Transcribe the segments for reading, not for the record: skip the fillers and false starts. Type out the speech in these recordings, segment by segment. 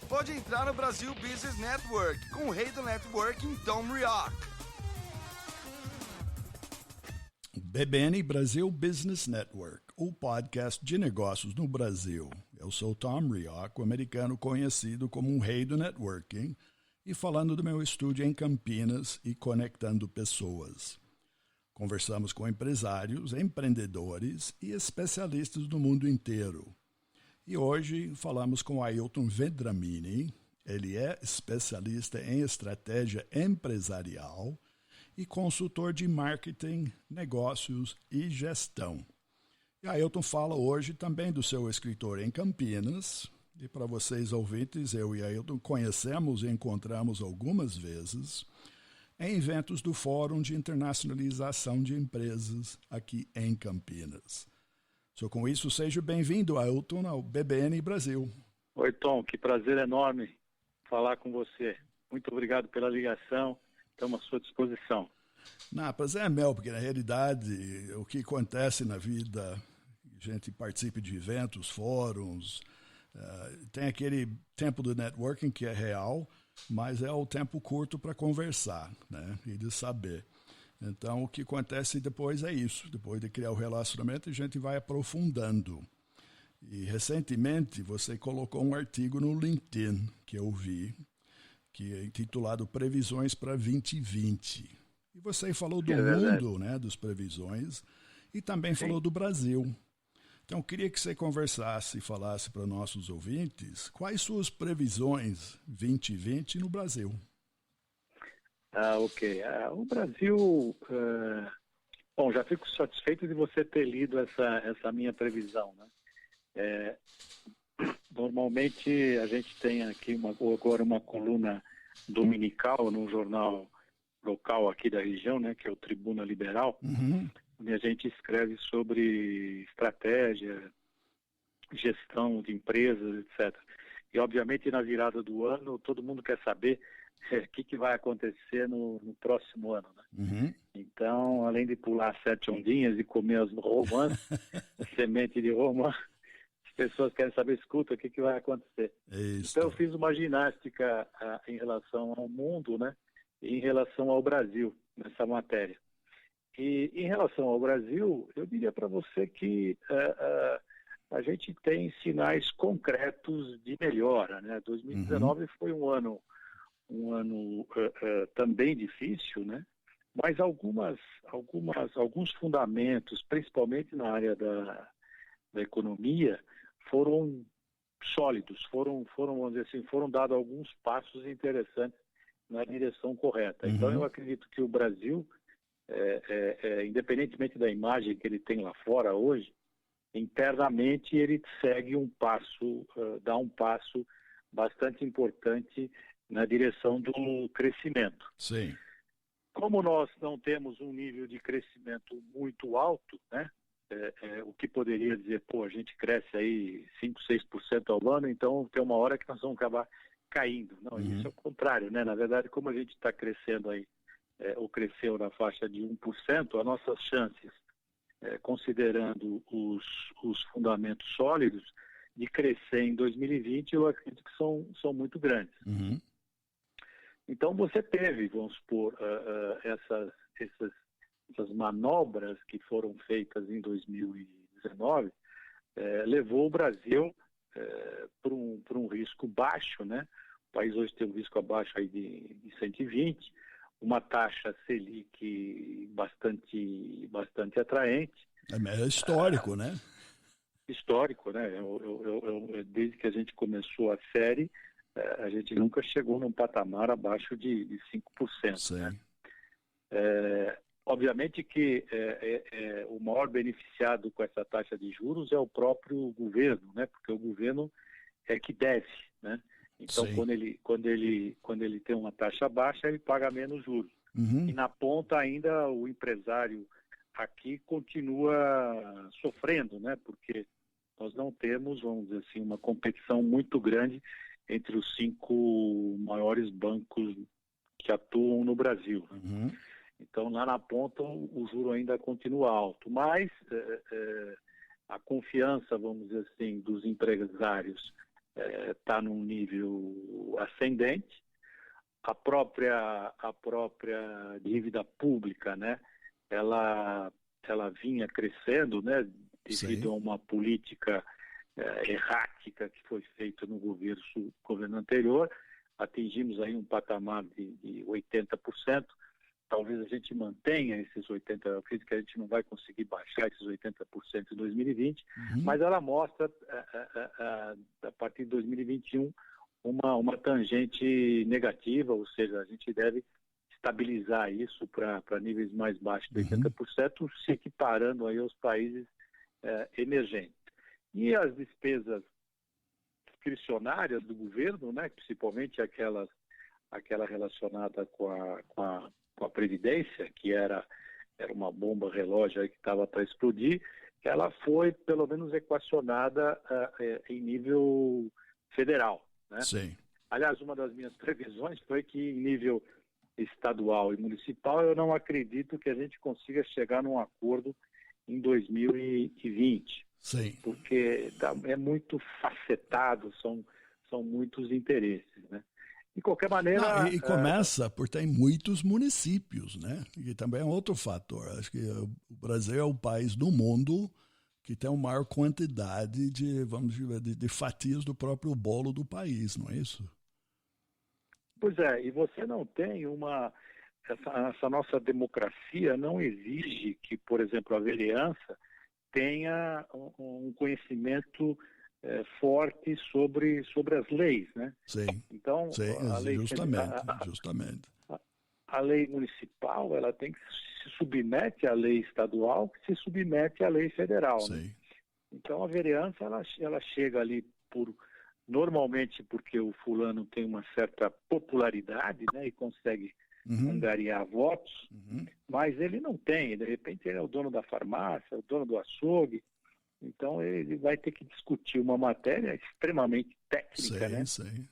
pode entrar no Brasil Business Network com o rei do networking, Tom Rioch. BBN Brasil Business Network, o podcast de negócios no Brasil. Eu sou Tom Rioch, o americano conhecido como um rei do networking, e falando do meu estúdio em Campinas e conectando pessoas. Conversamos com empresários, empreendedores e especialistas do mundo inteiro. E hoje falamos com Ailton Vendramini. Ele é especialista em estratégia empresarial e consultor de marketing, negócios e gestão. E Ailton fala hoje também do seu escritor em Campinas. E para vocês ouvintes, eu e Ailton conhecemos e encontramos algumas vezes em eventos do Fórum de Internacionalização de Empresas aqui em Campinas. Com isso, seja bem-vindo, Ailton, ao BBN Brasil. Oi, Tom, que prazer enorme falar com você. Muito obrigado pela ligação, estamos à sua disposição. Prazer é meu, porque na realidade o que acontece na vida, a gente participa de eventos, fóruns, tem aquele tempo do networking que é real, mas é o tempo curto para conversar, né, e de saber. Então, o que acontece depois é isso. Depois de criar o relacionamento, a gente vai aprofundando. E, recentemente, você colocou um artigo no LinkedIn, que eu vi, que é intitulado Previsões para 2020. E você falou do mundo, né, das previsões, e também falou do Brasil. Então, eu queria que você conversasse e falasse para nossos ouvintes quais suas previsões 2020 no Brasil. Ok. O Brasil... Bom, já fico satisfeito de você ter lido essa minha previsão, né? Normalmente a gente tem aqui agora uma coluna dominical num jornal local aqui da região, né, que é o Tribuna Liberal, onde a gente escreve sobre estratégia, gestão de empresas, etc. E, obviamente, na virada do ano, todo mundo quer saber o que vai acontecer no próximo ano, né? Então, além de pular 7 ondinhas e comer as romãs, semente de romã, as pessoas querem saber, escuta, o que vai acontecer. Então, eu fiz uma ginástica em relação ao mundo, né? E em relação ao Brasil, nessa matéria. E em relação ao Brasil, eu diria para você que a gente tem sinais concretos de melhora, né? 2019 foi um ano também difícil, né? Mas alguns fundamentos, principalmente na área da economia, foram sólidos, vamos dizer assim, foram dados alguns passos interessantes na direção correta. Então eu acredito que o Brasil, independentemente da imagem que ele tem lá fora hoje, internamente ele segue dá um passo bastante importante na direção do crescimento. Sim. Como nós não temos um nível de crescimento muito alto, né? O que poderia dizer, a gente cresce aí 5, 6% ao ano, então tem uma hora que nós vamos acabar caindo. Não, isso é o contrário, né? Na verdade, como a gente está crescendo aí, ou cresceu na faixa de 1%, as nossas chances, considerando os fundamentos sólidos, de crescer em 2020, eu acredito que são muito grandes. Então você teve, vamos supor, essas manobras que foram feitas em 2019, levou o Brasil para um risco baixo, né? O país hoje tem um risco abaixo aí de 120, uma taxa Selic bastante atraente. É histórico, né? Histórico, né? Desde que a gente começou a série, a gente nunca chegou num patamar abaixo de 5%. Sim. Né? Obviamente que o maior beneficiado com essa taxa de juros é o próprio governo, né? Porque o governo é que deve, né? Então, quando ele tem uma taxa baixa, ele paga menos juros. E na ponta ainda o empresário aqui continua sofrendo, né? Porque nós não temos, vamos dizer assim, uma competição muito grande entre os 5 maiores bancos que atuam no Brasil. Né? Então, lá na ponta, o juro ainda continua alto. Mas a confiança, vamos dizer assim, dos empresários está num nível ascendente. A própria dívida pública, né? Ela vinha crescendo, né? Devido a uma política errática que foi feita no governo anterior. Atingimos aí um patamar de 80%. Talvez a gente mantenha esses 80%, eu acredito que a gente não vai conseguir baixar esses 80% em 2020, mas ela mostra, a partir de 2021, uma tangente negativa, ou seja, a gente deve estabilizar isso para níveis mais baixos de 80%, se equiparando aí aos países emergentes. E as despesas discricionárias do governo, né, principalmente aquela relacionada com a Previdência, que era uma bomba relógio aí que estava para explodir, ela foi pelo menos equacionada em nível federal, né? Sim. Aliás, uma das minhas previsões foi que em nível estadual e municipal eu não acredito que a gente consiga chegar num acordo em 2020. Sim. Porque é muito facetado, são muitos interesses, né? De qualquer maneira... E começa por ter muitos municípios, né? E também é outro fator. Acho que o Brasil é o país do mundo que tem uma maior quantidade de fatias do próprio bolo do país, não é isso? Pois é, e você não tem essa nossa democracia não exige que, por exemplo, a vereança tenha um conhecimento forte sobre as leis, né? Sim, então, a lei, justamente. A lei municipal, ela tem que se submete à lei estadual, que se submete à lei federal. Sim. Né? Então, a vereança, ela chega ali normalmente porque o fulano tem uma certa popularidade, né, e consegue angariar votos, mas ele não tem. De repente, ele é o dono da farmácia, é o dono do açougue. Então, ele vai ter que discutir uma matéria extremamente técnica, né? Sim.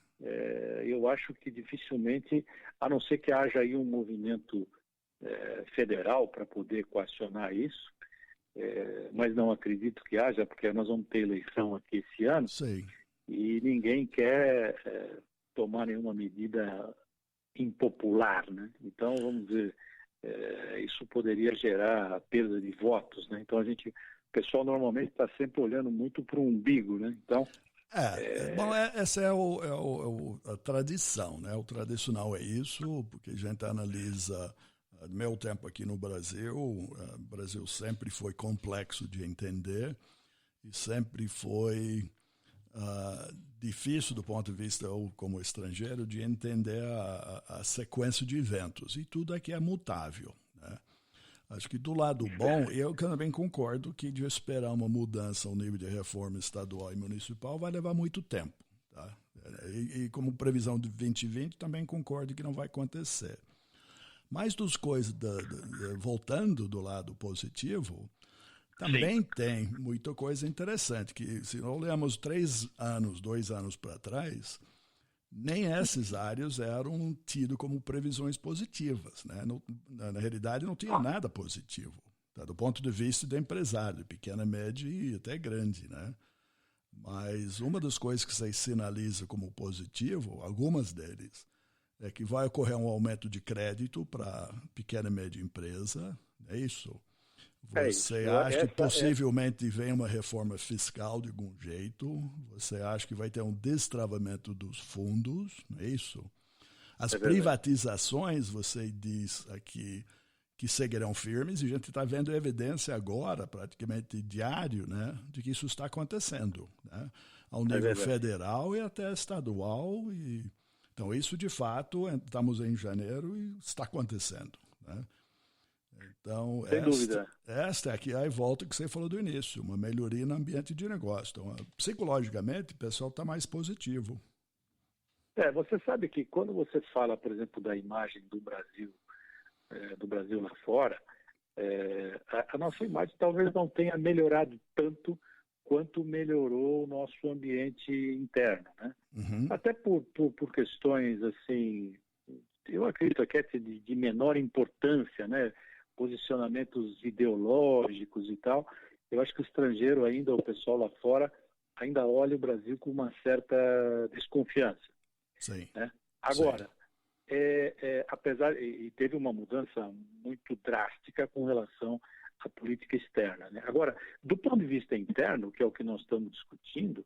Eu acho que dificilmente, a não ser que haja aí um movimento federal para poder equacionar isso, mas não acredito que haja, porque nós vamos ter eleição aqui esse ano. Sim. E ninguém quer tomar nenhuma medida impopular, né? Então, vamos dizer, isso poderia gerar perda de votos, né? Então, o pessoal normalmente está sempre olhando muito para o umbigo, né? Então, bom, essa é a tradição, né? O tradicional é isso, porque a gente analisa meu tempo aqui no Brasil. O Brasil sempre foi complexo de entender e sempre foi difícil do ponto de vista, ou como estrangeiro, de entender a sequência de eventos. E tudo aqui é mutável, né? Acho que do lado bom, eu também concordo que de esperar uma mudança ao nível de reforma estadual e municipal vai levar muito tempo. Tá? E como previsão de 2020, também concordo que não vai acontecer. Mas voltando do lado positivo, também tem muita coisa interessante, que se nós olhamos 2 anos para trás, nem essas áreas eram tidas como previsões positivas, né? Na realidade, não tinha nada positivo, tá? Do ponto de vista do empresário, de pequena, média e até grande, né? Mas uma das coisas que se sinaliza como positivo, algumas deles, é que vai ocorrer um aumento de crédito para pequena e média empresa, é isso? Você acha que possivelmente vem uma reforma fiscal de algum jeito? Você acha que vai ter um destravamento dos fundos? Não é isso? As privatizações, você diz aqui, que seguirão firmes, e a gente está vendo evidência agora, praticamente diário, né, de que isso está acontecendo, né, ao nível federal e até estadual. Então, isso, de fato, estamos em janeiro e está acontecendo, né? Então, esta aqui é a volta que você falou do início, uma melhoria no ambiente de negócio. Então, psicologicamente, o pessoal está mais positivo. Você sabe que quando você fala, por exemplo, da imagem do Brasil lá fora, a nossa imagem talvez não tenha melhorado tanto quanto melhorou o nosso ambiente interno, né? Até por questões, assim, eu acredito que é de menor importância, né? Posicionamentos ideológicos e tal. Eu acho que o estrangeiro ainda, o pessoal lá fora, ainda olha o Brasil com uma certa desconfiança. Sim. Né? Agora, apesar, e teve uma mudança muito drástica com relação à política externa. Né? Agora, do ponto de vista interno, que é o que nós estamos discutindo,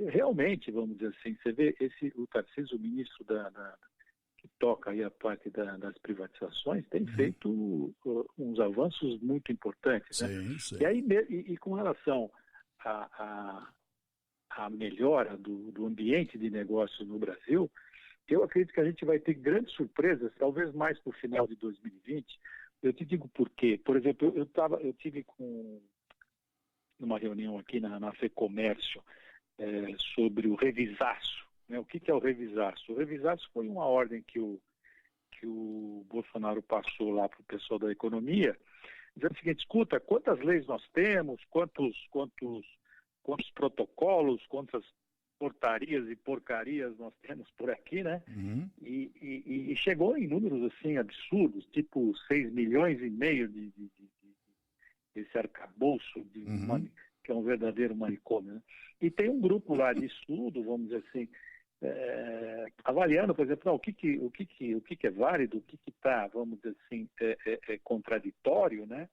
realmente, vamos dizer assim, você vê o Tarcísio, o ministro que toca aí a parte das privatizações, tem feito uns avanços muito importantes. Né? Sim, sim. E, aí, e com relação à melhora do ambiente de negócios no Brasil, eu acredito que a gente vai ter grandes surpresas, talvez mais para o final de 2020. Eu te digo por quê. Por exemplo, eu tive numa reunião aqui na FEComércio sobre o revisaço. Né? O que é o revisaço? O revisaço foi uma ordem que o Bolsonaro passou lá para o pessoal da economia, dizendo o seguinte: escuta, quantas leis nós temos, quantos protocolos, quantas portarias e porcarias nós temos por aqui, né? E chegou em números assim absurdos, tipo 6 milhões e meio desse arcabouço que é um verdadeiro manicômio. Né? E tem um grupo lá de estudo, vamos dizer assim, avaliando, por exemplo, o que é válido, o que está, vamos dizer assim, contraditório, né?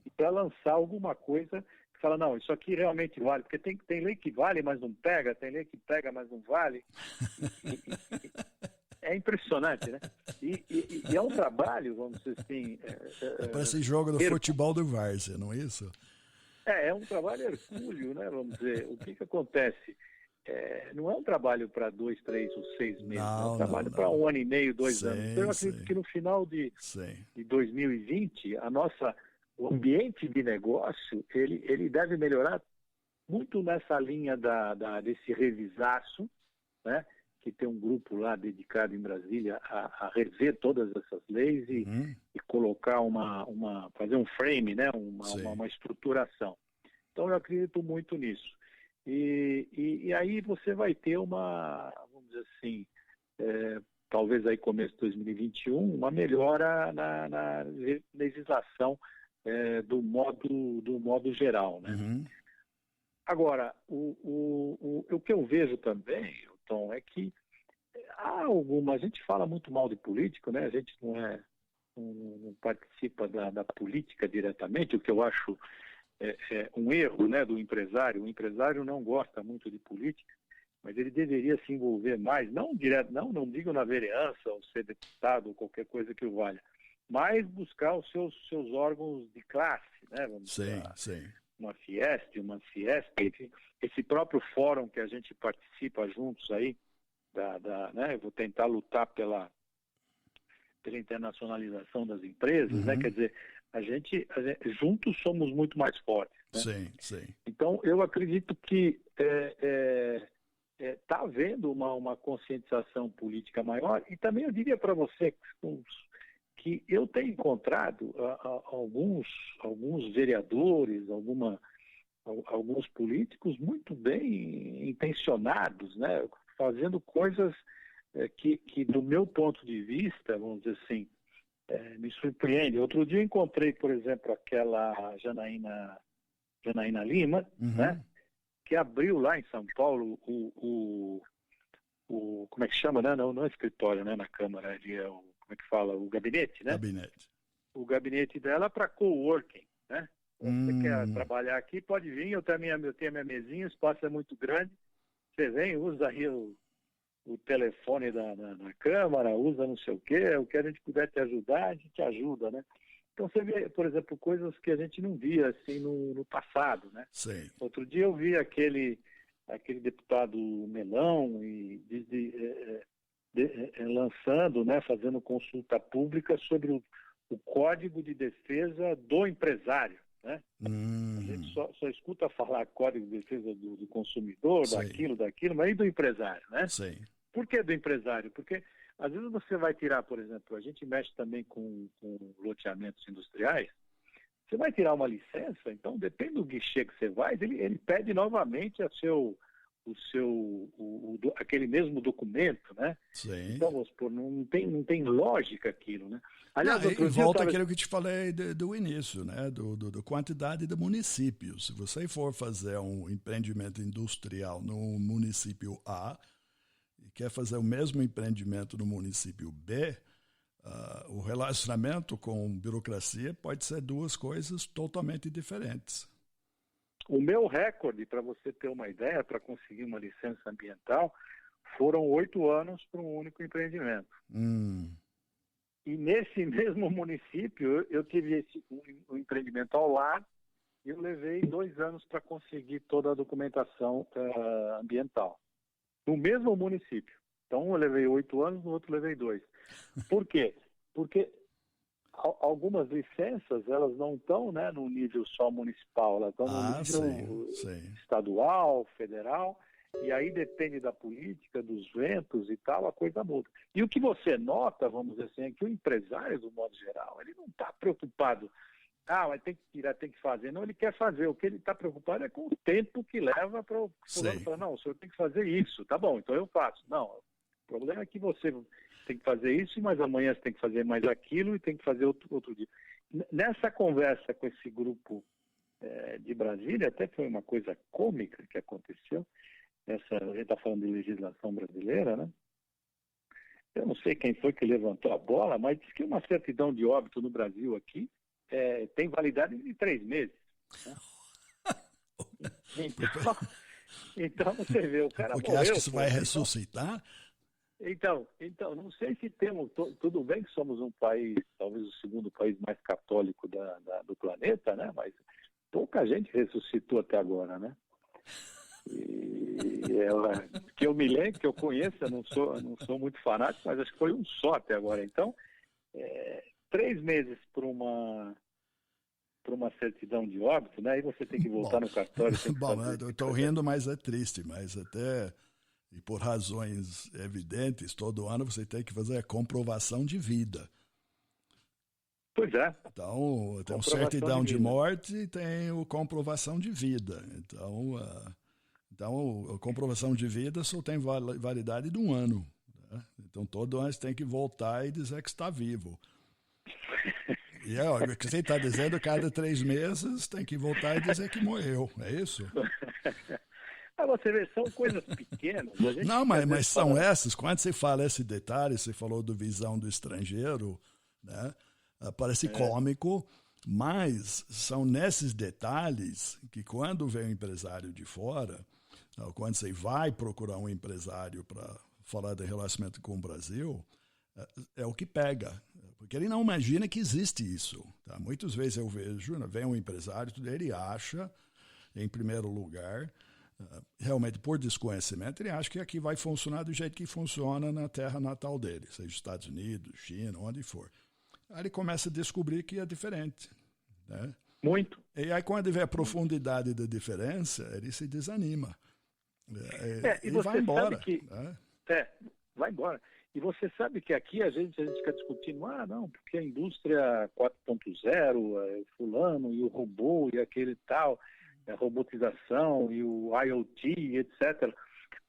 E para lançar alguma coisa que fala, não, isso aqui realmente vale, porque tem lei que vale, mas não pega, tem lei que pega, mas não vale. É impressionante, né? E é um trabalho, vamos dizer assim... Parece jogo do futebol do Várzea, não é isso? É um trabalho hercúleo, né? Vamos dizer. O que acontece? Não é um trabalho para 2, 3 ou 6 meses. É um trabalho para 1 ano e meio, 2 anos. Então, eu acredito que no final de 2020, o ambiente de negócio, ele deve melhorar muito nessa linha desse revisaço, né? Que tem um grupo lá dedicado em Brasília a rever todas essas leis e colocar fazer um frame, né? uma estruturação. Então eu acredito muito nisso. E aí você vai ter vamos dizer assim, talvez aí começo de 2021, uma melhora na legislação do modo geral, né? Agora, o que eu vejo também, Tom, é que a gente fala muito mal de político, né? A gente não participa da política diretamente, o que eu acho um erro, né, do empresário. O empresário não gosta muito de política, mas ele deveria se envolver mais, não digo na vereança, ou ser deputado, ou qualquer coisa que o valha, mas buscar os seus órgãos de classe, né? Vamos dizer, uma Fiesp, uma Fiesp, enfim, esse próprio fórum que a gente participa juntos aí, né? Eu vou tentar lutar pela internacionalização das empresas, né? Quer dizer, a gente juntos somos muito mais fortes. Né? Sim. Então, eu acredito que está havendo uma conscientização política maior, e também eu diria para você que eu tenho encontrado alguns vereadores, alguns políticos muito bem intencionados, né? Fazendo coisas que, do meu ponto de vista, vamos dizer assim, me surpreende. Outro dia eu encontrei, por exemplo, aquela Janaína Lima, né? Que abriu lá em São Paulo como é que chama, né? Não é escritório, né? Na Câmara, como é que fala? O gabinete, né? O gabinete dela para coworking, né? Você quer trabalhar aqui, pode vir, eu tenho a minha mesinha, o espaço é muito grande, você vem, usa aí o telefone da Câmara, usa não sei o que a gente puder te ajudar, a gente ajuda, né? Então você vê, por exemplo, coisas que a gente não via assim no passado, né? Sim. Outro dia eu vi aquele deputado Melão lançando, né, fazendo consulta pública sobre o Código de Defesa do Empresário, né? A gente só escuta falar Código de Defesa do Consumidor, daquilo, mas e do empresário, né? Sim. Por que do empresário? Porque às vezes você vai tirar, por exemplo, a gente mexe também com loteamentos industriais, você vai tirar uma licença, então depende do guichê que você vai, ele pede novamente o aquele mesmo documento, né? Sim. Então, vamos supor, não tem lógica aquilo, né? Aliás, E volta àquilo que eu te falei do início, né? Do quantidade de municípios. Se você for fazer um empreendimento industrial no município A e quer fazer o mesmo empreendimento no município B, o relacionamento com burocracia pode ser duas coisas totalmente diferentes. O meu recorde, para você ter uma ideia, para conseguir uma licença ambiental, foram 8 anos para um único empreendimento. E nesse mesmo município, eu tive um empreendimento ao lado e eu levei 2 anos para conseguir toda a documentação ambiental. No mesmo município. Então, eu levei 8 anos, no outro levei 2. Por quê? Porque algumas licenças, elas não estão, né, no nível só municipal, elas estão no nível estadual, federal, e aí depende da política, dos ventos e tal, a coisa muda. E o que você nota, vamos dizer assim, é que o empresário, do modo geral, ele não está preocupado, mas tem que tirar, tem que fazer. Não, ele quer fazer. O que ele está preocupado é com o tempo que leva para o fulano falar, não, o senhor tem que fazer isso. Tá bom, então eu faço. Não, o problema é que você tem que fazer isso, mas amanhã você tem que fazer mais aquilo e tem que fazer outro dia. Nessa conversa com esse grupo de Brasília, até foi uma coisa cômica que aconteceu. A gente está falando de legislação brasileira, né? Eu não sei quem foi que levantou a bola, mas diz que uma certidão de óbito no Brasil aqui tem validade de 3 meses. Né? Então você vê, o cara porque morreu. Porque acha que isso vai ressuscitar? Então, não sei se temos... Tudo bem que somos um país, talvez o segundo país mais católico do planeta, né? Mas pouca gente ressuscitou até agora, né? E que eu me lembro, que eu conheço, eu não sou muito fanático, mas acho que foi um só até agora. Então, 3 meses para uma certidão de óbito, né? Aí você tem que voltar no cartório. Eu estou rindo, mas é triste, mas até, e por razões evidentes, todo ano você tem que fazer a comprovação de vida. Pois é. Então, tem certidão de morte e tem a comprovação de vida. Então, a comprovação de vida só tem validade de 1 ano. Né? Então, todo ano você tem que voltar e dizer que está vivo. E o que você está dizendo, cada 3 meses tem que voltar e dizer que morreu. É isso? Você vê, são coisas pequenas. Não, mas são essas. Quando você fala esse detalhe, você falou do visão do estrangeiro, né? Parece cômico, mas são nesses detalhes que quando vem um empresário de fora, quando você vai procurar um empresário para falar de relacionamento com o Brasil, é o que pega. Porque ele não imagina que existe isso. Tá? Muitas vezes eu vejo, vem um empresário, ele acha, em primeiro lugar, realmente por desconhecimento, ele acha que aqui vai funcionar do jeito que funciona na terra natal dele, seja Estados Unidos, China, onde for. Aí ele começa a descobrir que é diferente. Né? Muito. E aí, quando vê a profundidade da diferença, ele se desanima. E vai embora. Vai embora. E você sabe que aqui a gente fica discutindo, não, porque a indústria 4.0, fulano, e o robô, e aquele tal, a robotização, e o IoT, etc.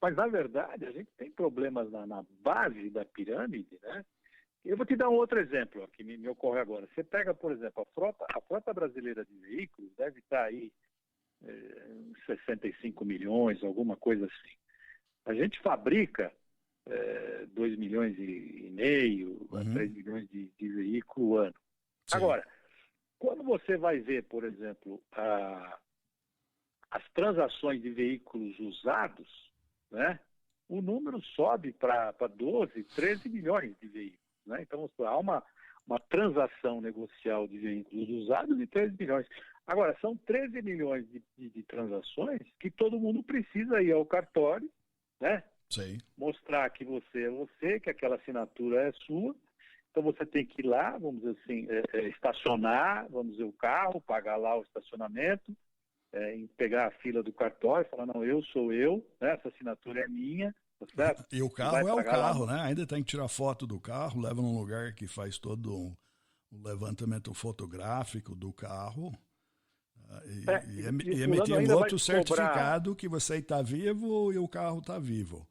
Mas, na verdade, a gente tem problemas na base da pirâmide, né? Eu vou te dar um outro exemplo que me ocorre agora. Você pega, por exemplo, a frota brasileira de veículos deve estar aí 65 milhões, alguma coisa assim. A gente fabrica 2 milhões e meio, 3 milhões de veículos ano. Sim. Agora, quando você vai ver, por exemplo, as transações de veículos usados, né, o número sobe para 12, 13 milhões de veículos. Né? Então, há uma transação negocial de veículos usados de 13 milhões. Agora, são 13 milhões de transações que todo mundo precisa ir ao cartório, né? Sim. Mostrar que você é você, que aquela assinatura é sua. Então, você tem que ir lá, vamos dizer assim, estacionar, vamos dizer, o carro, pagar lá o estacionamento, pegar a fila do cartório e falar, não, eu sou eu, né? Essa assinatura é minha. Certo? E o carro é o carro, né? Ainda tem que tirar foto do carro, leva num lugar que faz todo um levantamento fotográfico do carro. E emitindo outro certificado que você está vivo e o carro está vivo.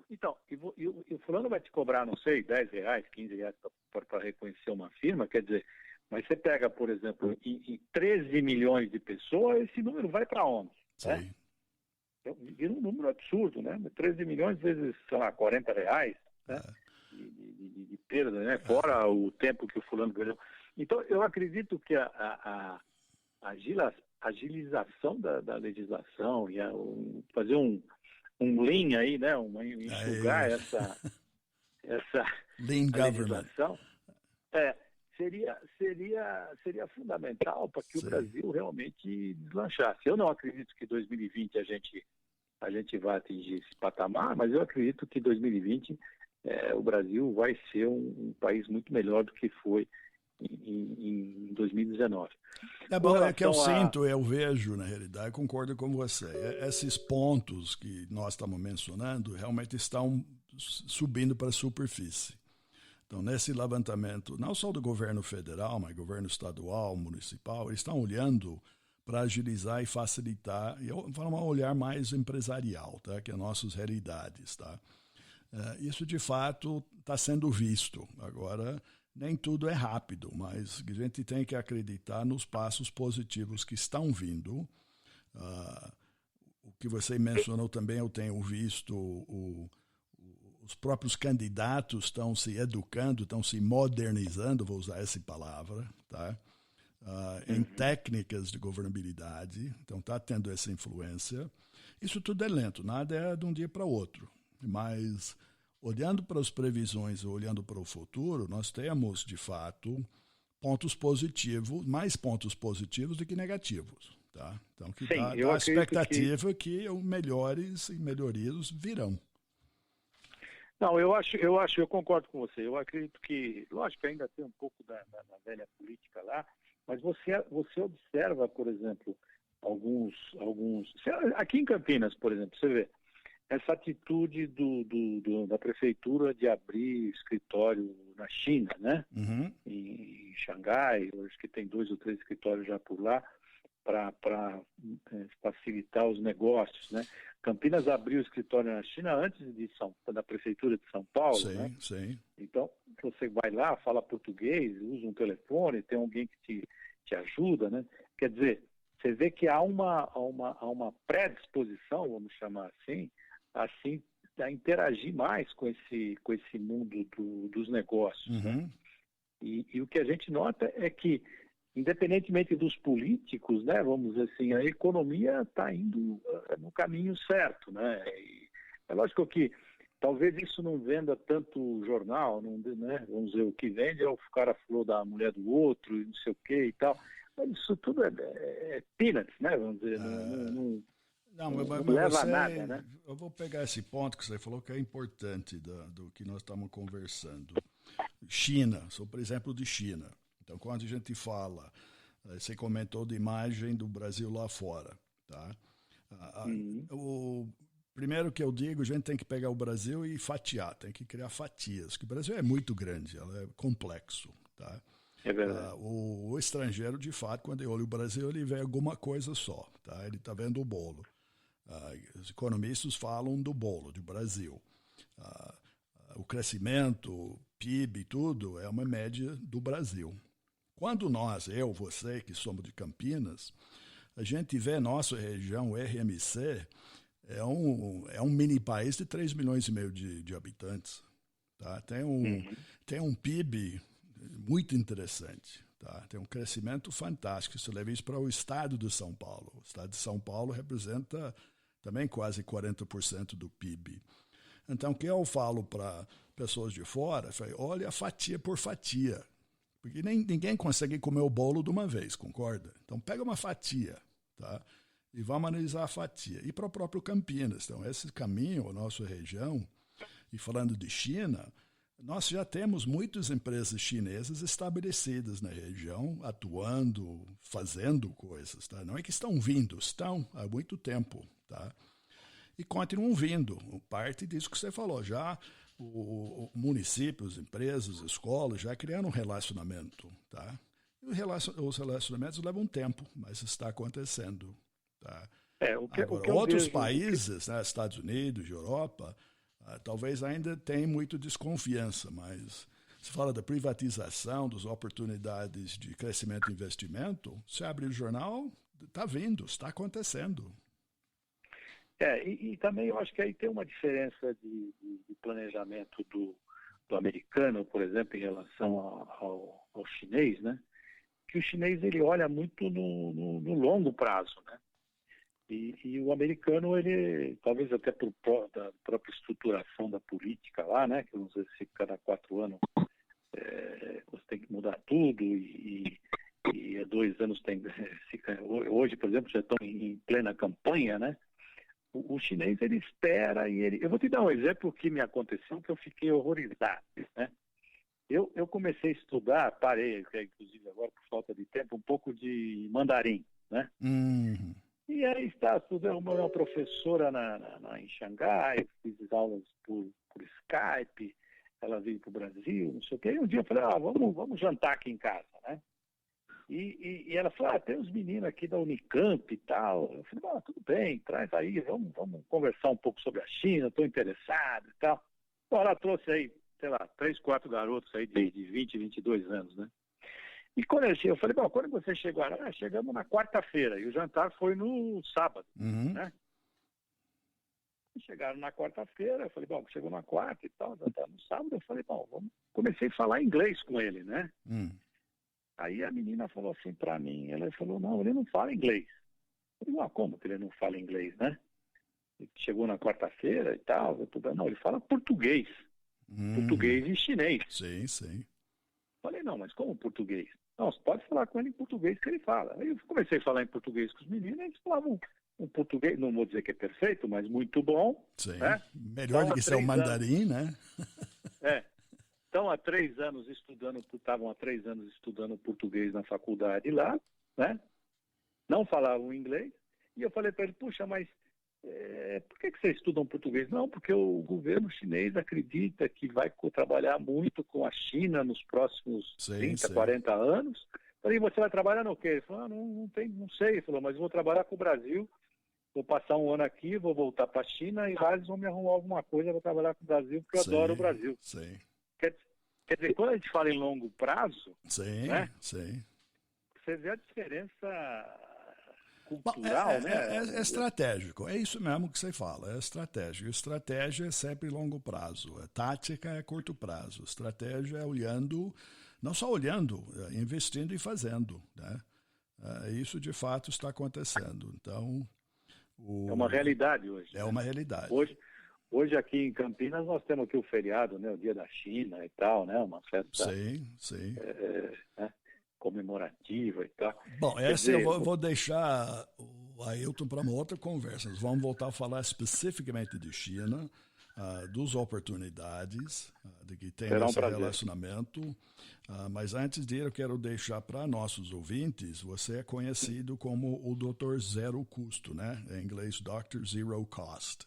Então, e o fulano vai te cobrar, não sei, R$10, R$15 para reconhecer uma firma, quer dizer, mas você pega, por exemplo, em 13 milhões de pessoas, esse número vai para onde? Né? Vira um número absurdo, né? 13 milhões vezes, sei lá, R$40, né? De perda, né? Fora o tempo que o fulano ganhou. Então, eu acredito que a agilização da legislação e fazer um lean aí, né? Enxugar essa lean legislação seria fundamental para que o Brasil realmente deslanchasse. Eu não acredito que 2020 a gente vai atingir esse patamar, mas eu acredito que 2020 o Brasil vai ser um país muito melhor do que foi em 2019. É que eu sinto, eu vejo, na realidade, concordo com você. Esses pontos que nós estamos mencionando realmente estão subindo para a superfície. Então, nesse levantamento, não só do governo federal, mas governo estadual, municipal, eles estão olhando para agilizar e facilitar, e para um olhar mais empresarial, tá? Que é nossas realidades. Tá? Isso, de fato, está sendo visto. Agora, nem tudo é rápido, mas a gente tem que acreditar nos passos positivos que estão vindo. O que você mencionou também, eu tenho visto, os próprios candidatos estão se educando, estão se modernizando, vou usar essa palavra, tá? Em técnicas de governabilidade, então está tendo essa influência. Isso tudo é lento, nada é de um dia para o outro, mas olhando para as previsões, olhando para o futuro, nós temos, de fato, pontos positivos, mais pontos positivos do que negativos. Tá? Então, que dá a expectativa que melhores e melhorias virão. Não, eu concordo com você. Eu acredito que, lógico que ainda tem um pouco da velha política lá, mas você observa, por exemplo, alguns... Aqui em Campinas, por exemplo, você vê essa atitude da prefeitura de abrir escritório na China, né? Uhum. Em Xangai, acho que tem 2 ou 3 escritórios já por lá, para facilitar os negócios, né? Campinas abriu o escritório na China antes da prefeitura de São Paulo, sim, né? Sim. Então, você vai lá, fala português, usa um telefone, tem alguém que te ajuda, né? Quer dizer, você vê que há uma predisposição, vamos chamar assim, a interagir mais com esse mundo dos negócios. Uhum. Né? E o que a gente nota é que, independentemente dos políticos, né, vamos dizer assim, a economia está indo no caminho certo. Né? E é lógico que talvez isso não venda tanto jornal, né? Vamos dizer, o que vende é o cara falou da mulher do outro e não sei o que e tal. Mas isso tudo é peanuts, né? Vamos dizer, não leva a nada, né? Eu vou pegar esse ponto que você falou que é importante do que nós estamos conversando. China, sou por exemplo de China. Então, quando a gente fala, você comentou de imagem do Brasil lá fora, tá? O primeiro que eu digo, a gente tem que pegar o Brasil e fatiar, tem que criar fatias, porque o Brasil é muito grande, ela é complexo, tá? É verdade. O estrangeiro, de fato, quando ele olha o Brasil, ele vê alguma coisa só, tá? Ele está vendo o bolo. Os economistas falam do bolo, do Brasil. O crescimento, PIB, tudo, é uma média do Brasil. Quando nós, você, que somos de Campinas, a gente vê nossa região, o RMC, é um mini país de 3 milhões e meio de habitantes. Tá? Tem um PIB muito interessante. Tá? Tem um crescimento fantástico. Se leva isso para o estado de São Paulo. O estado de São Paulo representa também quase 40% do PIB. Então, o que eu falo para pessoas de fora, olha a fatia por fatia. Porque ninguém consegue comer o bolo de uma vez, concorda? Então, pega uma fatia, tá? E vamos analisar a fatia. E para o próprio Campinas. Então, esse caminho, a nossa região, e falando de China, nós já temos muitas empresas chinesas estabelecidas na região, atuando, fazendo coisas. Tá? Não é que estão vindo, estão há muito tempo. Tá? E continuam vindo. Parte disso que você falou. Já o município, as empresas, as escolas já criaram um relacionamento. Tá? Os relacionamentos levam tempo, mas está acontecendo. Tá? O que outros países, né, Estados Unidos, Europa, talvez ainda tenham muito desconfiança, mas se fala da privatização, das oportunidades de crescimento e investimento, se abre o jornal, está vindo, está acontecendo. E também eu acho que aí tem uma diferença de planejamento do americano, por exemplo, em relação ao chinês, né? Que o chinês ele olha muito no longo prazo, né? E o americano, ele, talvez até da própria estruturação da política lá, né? Que vamos dizer, se cada 4 anos você tem que mudar tudo e há 2 anos hoje, por exemplo, já estão em plena campanha, né? O chinês, ele espera eu vou te dar um exemplo que me aconteceu, que eu fiquei horrorizado, né? Eu comecei a estudar, parei, inclusive agora por falta de tempo, um pouco de mandarim, né? Uhum. E aí está estudando uma professora em Xangai, fiz aulas por Skype, ela veio para o Brasil, não sei o quê. E um dia eu falei, vamos jantar aqui em casa, né? E ela falou, tem uns meninos aqui da Unicamp e tal. Eu falei, tudo bem, traz aí, vamos conversar um pouco sobre a China, estou interessado e tal. Bom, ela trouxe aí, sei lá, 3, 4 garotos aí de 20, 22 anos, né? E quando eu falei, quando você chegou lá? Chegamos na quarta-feira, e o jantar foi no sábado, né? E chegaram na quarta-feira, eu falei, chegou na quarta e tal, jantar no sábado, eu falei, comecei a falar inglês com ele, né? Aí a menina falou assim pra mim, ela falou, não, ele não fala inglês. Eu falei, como que ele não fala inglês, né? Ele chegou na quarta-feira e tal, não, ele fala português. Português e chinês. Sim, sim. Falei, não, mas como português? Não, você pode falar com ele em português que ele fala. Aí eu comecei a falar em português com os meninos, eles falavam um português, não vou dizer que é perfeito, mas muito bom. Sim, né? melhor do que ser o mandarim, né? Então, há 3 anos estavam há 3 anos estudando português na faculdade lá, né? Não falavam inglês. E eu falei para ele, puxa, mas por que vocês estudam português? Não, porque o governo chinês acredita que vai trabalhar muito com a China nos próximos 30, 40 anos. Eu falei, você vai trabalhar no quê? Ele falou, não sei. Ele falou, mas eu vou trabalhar com o Brasil, vou passar 1 ano aqui, vou voltar para a China e lá eles vão me arrumar alguma coisa para trabalhar com o Brasil, porque eu adoro o Brasil. Sim. Quer dizer, quando a gente fala em longo prazo, né? Sim. Você vê a diferença cultural, né? É estratégico, é isso mesmo que você fala, é estratégico. Estratégia é sempre longo prazo, a tática é curto prazo, estratégia é olhando, não só olhando, investindo e fazendo, né? Isso de fato está acontecendo. Então, é uma realidade hoje. É uma realidade. Hoje aqui em Campinas nós temos aqui o feriado, né? O Dia da China e tal, né? Uma festa comemorativa e tal. Bom, eu vou deixar o Ailton para uma outra conversa. Nós vamos voltar a falar especificamente de China, das oportunidades de que tem esse relacionamento. Mas antes de ir, eu quero deixar para nossos ouvintes, você é conhecido como o Dr. Zero Custo, né? Em inglês, Dr. Zero Cost.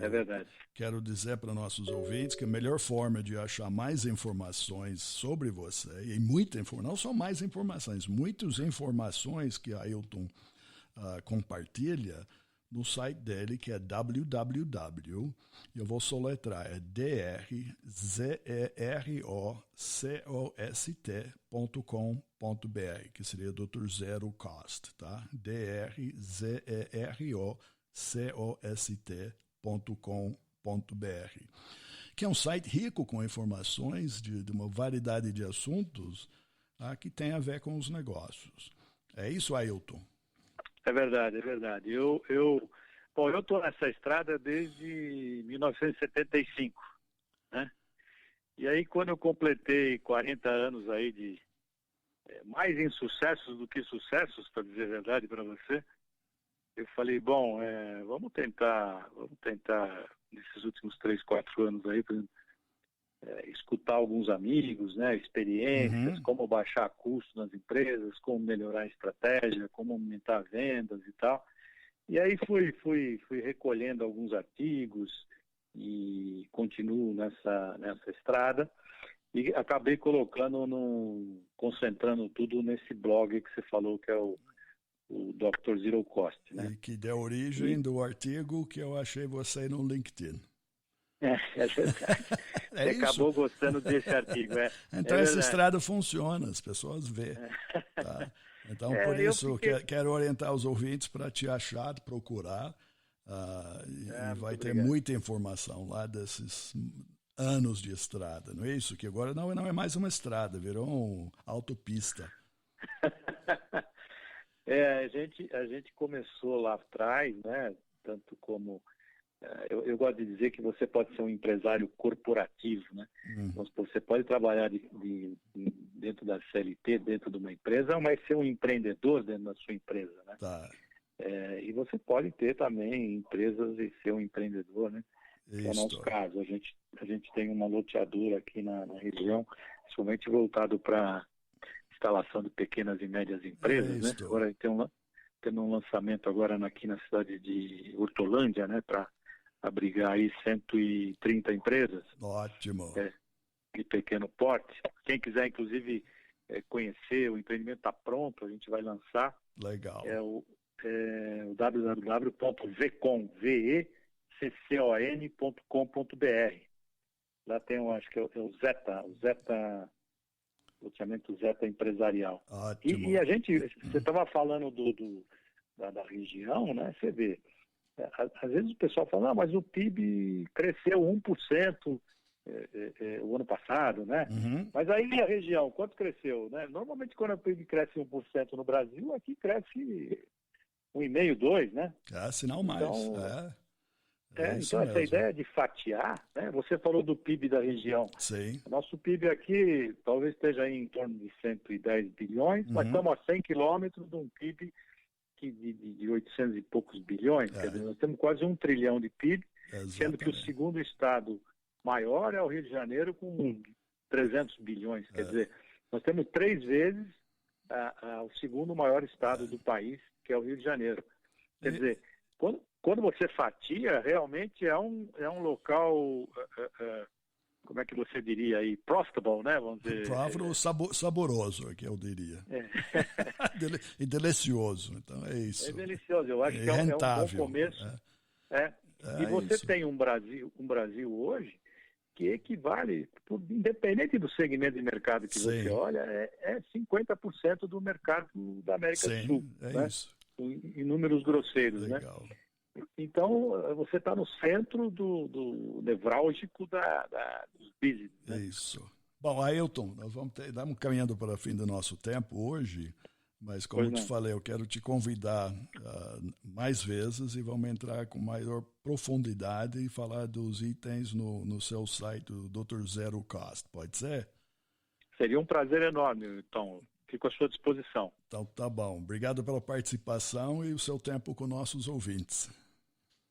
É verdade. Quero dizer para nossos ouvintes que a melhor forma de achar mais informações sobre você, e muita informação, não só mais informações, muitas informações que a Ailton compartilha no site dele, que é www, eu vou soletrar, é drzerocost.com.br, que seria Dr. Zero Cost, tá? drzerocost.com.br, que é um site rico com informações de uma variedade de assuntos que tem a ver com os negócios. É isso, Ailton? É verdade. Eu estou nessa estrada desde 1975, né? E aí, quando eu completei 40 anos aí de mais insucessos do que sucessos, para dizer a verdade para você, eu falei, vamos tentar nesses últimos 3, 4 anos aí, escutar alguns amigos, né, experiências, como baixar custo nas empresas, como melhorar a estratégia, como aumentar vendas e tal. E aí fui recolhendo alguns artigos e continuo nessa estrada. E acabei colocando, concentrando tudo nesse blog que você falou, que é o Dr. Zero Cost, né? E que deu origem do artigo que eu achei você no LinkedIn. É verdade. Você acabou gostando desse artigo. Então essa estrada funciona, as pessoas vê. Tá? Então por isso quero orientar os ouvintes para te achar, procurar. E vai ter muita informação lá desses anos de estrada, não é isso? Que agora não é mais uma estrada, virou uma autopista. A gente começou lá atrás, né? Tanto como eu gosto de dizer que você pode ser um empresário corporativo, né? Você pode trabalhar dentro da CLT, dentro de uma empresa, mas ser um empreendedor dentro da sua empresa, né? Tá. E você pode ter também empresas e ser um empreendedor, né? Que é o nosso caso. A gente tem uma loteadora aqui na região, somente voltado para instalação de pequenas e médias empresas, né? Agora a gente tem um lançamento agora aqui na cidade de Hortolândia, né? Para abrigar aí 130 empresas. Ótimo. De pequeno porte. Quem quiser, inclusive, conhecer, o empreendimento está pronto, a gente vai lançar. Legal. É o www.vecon.com.br. Lá tem, acho que é o Zeta, loteamento Zeta Empresarial. Ótimo. E a gente, você estava falando da região, né? Você vê, às vezes o pessoal fala, mas o PIB cresceu 1% o ano passado, né? Mas aí a região, quanto cresceu, né? Normalmente quando o PIB cresce 1% no Brasil, aqui cresce 1,5%, 2%, né? Sinal mais. Então essa ideia de fatiar, né? Você falou do PIB da região. Sim. Nosso PIB aqui talvez esteja aí em torno de 110 bilhões, mas estamos a 100 quilômetros de um PIB de 800 e poucos bilhões. Quer dizer, nós temos quase 1 trilhão de PIB, sendo que o segundo estado maior é o Rio de Janeiro com 300 bilhões. Quer dizer, nós temos 3 vezes o segundo maior estado do país, que é o Rio de Janeiro. Quer dizer, quando você fatia, realmente é um local, como é que você diria aí, profitable, né? Vamos dizer. Profitable, saboroso, que eu diria. E delicioso, então é isso. É delicioso, eu acho que é um bom começo. E você tem um Brasil hoje que equivale, independente do segmento de mercado que você olha, é 50% do mercado da América do Sul. Né? Isso. Em números grosseiros. Legal. Né? Então, você está no centro do nevrálgico dos business. Né? Isso. Bom, Ailton, nós estamos caminhando para o fim do nosso tempo hoje, mas como eu te falei, eu quero te convidar mais vezes e vamos entrar com maior profundidade e falar dos itens no seu site, do Dr. Zero Cost. Pode ser? Seria um prazer enorme, então. Fico à sua disposição. Então, tá bom. Obrigado pela participação e o seu tempo com nossos ouvintes.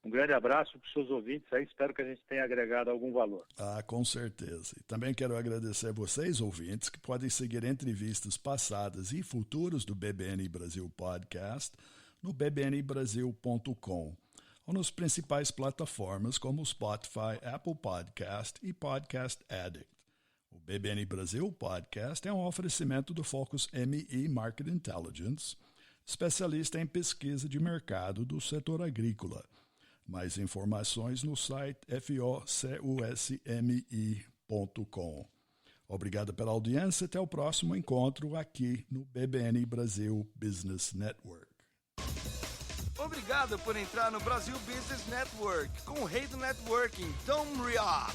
Um grande abraço para os seus ouvintes aí. Espero que a gente tenha agregado algum valor. Com certeza. E também quero agradecer a vocês, ouvintes, que podem seguir entrevistas passadas e futuras do BBN Brasil Podcast no bbnbrasil.com ou nas principais plataformas como Spotify, Apple Podcast e Podcast Addict. O BBN Brasil Podcast é um oferecimento do Focus ME Market Intelligence, especialista em pesquisa de mercado do setor agrícola. Mais informações no site focusme.com. Obrigado pela audiência e até o próximo encontro aqui no BBN Brasil Business Network. Obrigado por entrar no Brasil Business Network com o rei do networking, Tom Rioch.